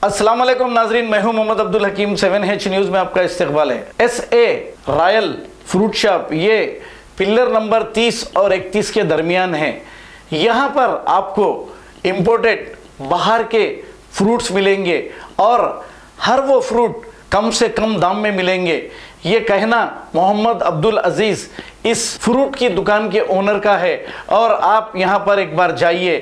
अस्सलाम वालेकुम नाजरीन, मैं हूं मोहम्मद अब्दुल हकीम। 7H न्यूज़ में आपका इस्तकबाल है। SA रॉयल फ्रूट शॉप ये पिलर नंबर 30 और 31 के दरमियान है। यहाँ पर आपको इम्पोर्टेड बाहर के फ्रूट्स मिलेंगे और हर वो फ्रूट कम से कम दाम में मिलेंगे। ये कहना मोहम्मद अब्दुल अजीज़ इस फ्रूट की दुकान के ओनर का है और आप यहाँ पर एक बार जाइए,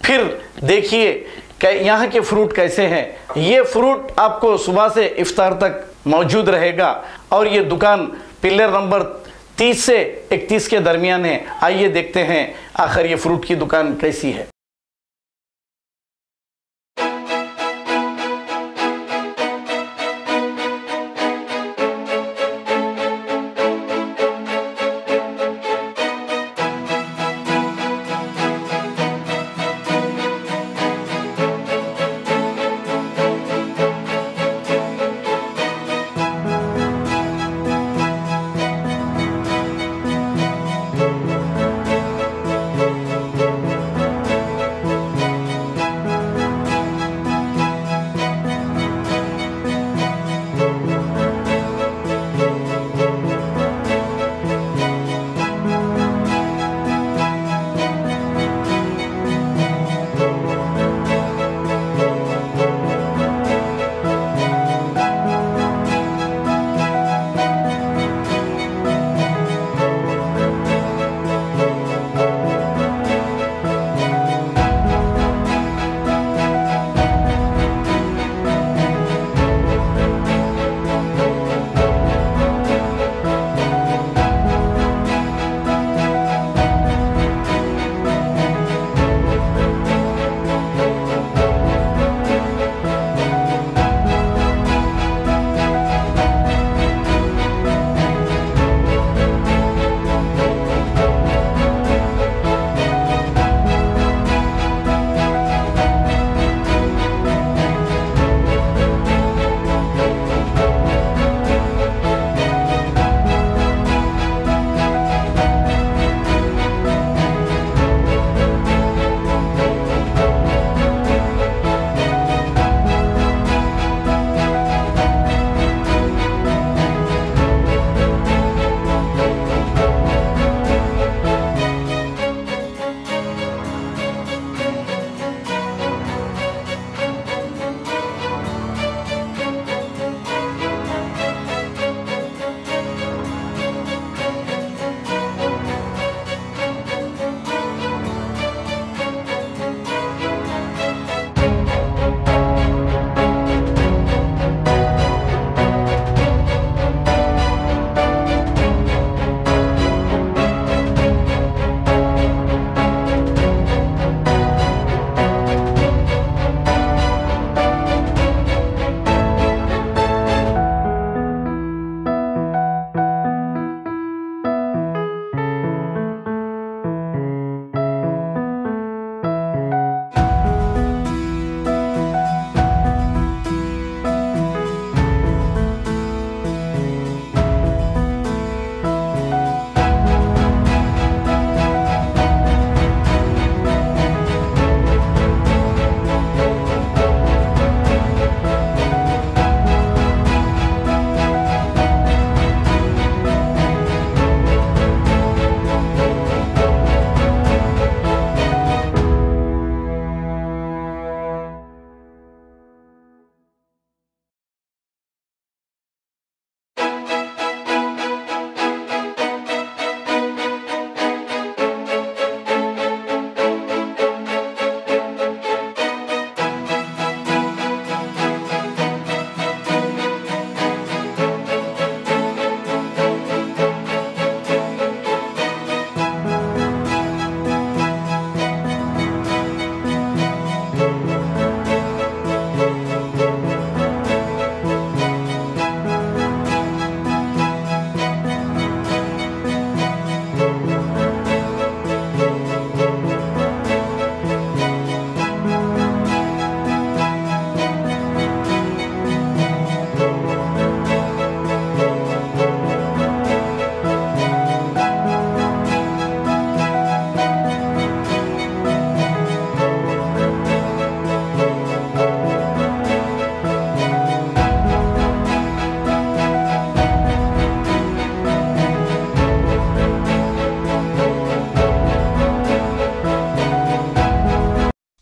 फिर देखिए कि यहाँ के फ्रूट कैसे हैं। ये फ्रूट आपको सुबह से इफ्तार तक मौजूद रहेगा और ये दुकान पिलर नंबर 30 से 31 के दरमियान है। आइए देखते हैं आखिर ये फ्रूट की दुकान कैसी है।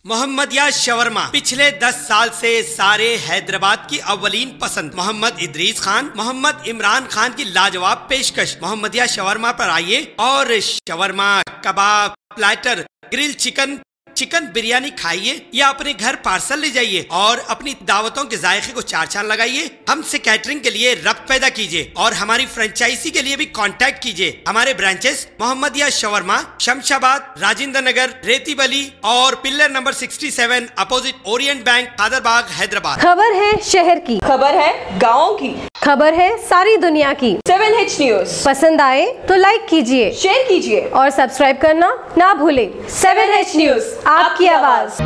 मोहम्मदिया शवरमा पिछले 10 साल से सारे हैदराबाद की अव्वलीन पसंद। मोहम्मद इदरीस खान, मोहम्मद इमरान खान की लाजवाब पेशकश। मोहम्मदिया शवरमा पर आइए और shawarma, kebab, platter, grill chicken, chicken biryani खाइए या अपने घर पार्सल ले जाइए और अपनी दावतों के जायके को चार चांद लगाइए। हमसे कैटरिंग के लिए रब्त पैदा कीजिए और हमारी फ्रेंचाइजी के लिए भी कांटेक्ट कीजिए। हमारे ब्रांचेस मोहम्मदिया शवरमा, शमशाबाद, राजेंद्र नगर, रेती बली और pillar number 67 opposite Orient bank, Kadarbagh, Hyderabad. खबर है शहर की, खबर है गाँव की, खबर है सारी दुनिया की। 7H न्यूज पसंद आए तो लाइक कीजिए, शेयर कीजिए और सब्सक्राइब करना ना भूलें। 7H न्यूज, आपकी आवाज।